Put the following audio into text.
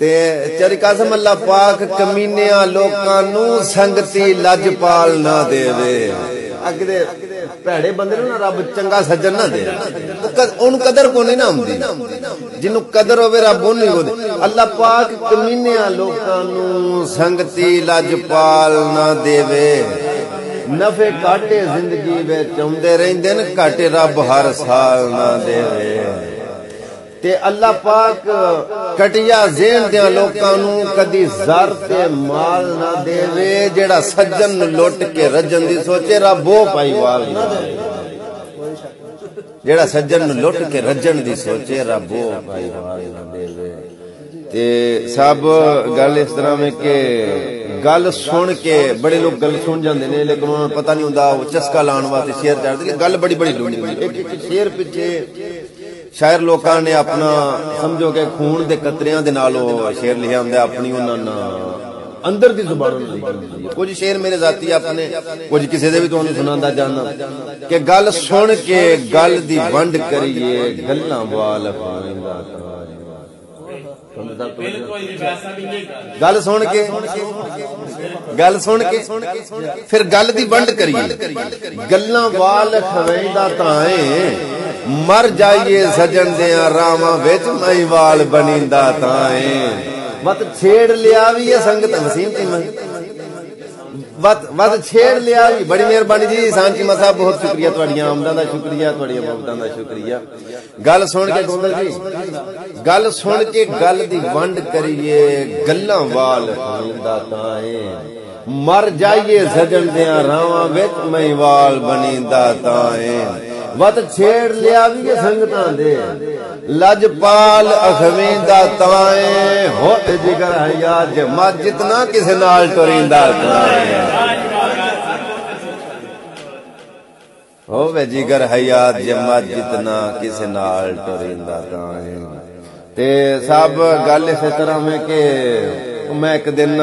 تے چری قسم اللہ پاک کمینیاں لوکاں نو سنگتی لجپال نہ دے وے اگے پیڑے بندے نو رب چنگا سجن نہ دے اون قدر کو نہیں نہ ہوندی جنوں قدر ہوے رب اون نہیں ہوندی اللہ پاک کمینیاں لوکاں نو سنگتی لجپال نہ دے وے نفع کاٹے زندگی وچ اوندے رہندے نے کاٹے رب ہر سال نہ دے وے تے اللہ پاک کٹیا ذہن دیاں لوکاں نو کدی زر تے مال نہ دے وے جیڑا سجن لٹ کے رجن دی سوچے رب وہ پائی وال نہ دے جیڑا سجن لٹ کے رجن دی سوچے رب وہ پائی وال نہ دے وے تے سب گل اس طرح میں کہ گل سن کے بڑے لوگ گل سن جاندے نے لیکن انہاں نوں پتہ نہیں ہوندا وہ چسکا لان واسطے شعر چڑھ دے گل بڑی بڑی لونی ایک شعر پیچھے شاعر لوکاں نے اپنا سمجھو کہ خون دے قطریاں دے نال شعر لکھیا ہوندا اپنی انہاں اندر دی زبان لکھی کچھ شعر میرے ذاتی اپنے کچھ کسی دے بھی تانوں سناندا جانا کہ گل سن کے گل دی ونڈ کریے گلاں وال پاویندا گل سن کے پھر گل دی ونڈ کریے گلاں وال کھویندا تائیں مر جائیے سجن دیاں راواں وچ میں وال بنیندا تائیں وت چھیڑ لیا وی سنگت وسیم تے وت چھیڑ لیا وی بڑی مہربانی جی سانچی صاحب بہت شکریہ تواڈیاں آمداں دا شکریہ تواڈیاں محبتاں دا شکریہ گل سن کے گوندل جی گل سن کے گل دی ونڈ کریے گلاں وال کھویندا تائیں مر جائیے سجن دیاں راواں وچ میں وال بنیندا تائیں وت چھیڑ لیا وی سنگتاں دے لجپال اخویندا تائیں ہوت جگر حیا جما جتنا کسے نال ٹریندا تائیں ہوے جگر حیا جما جتنا کسے نال ٹریندا تائیں تے سب گل اس طرح میں کہ میں ایک دن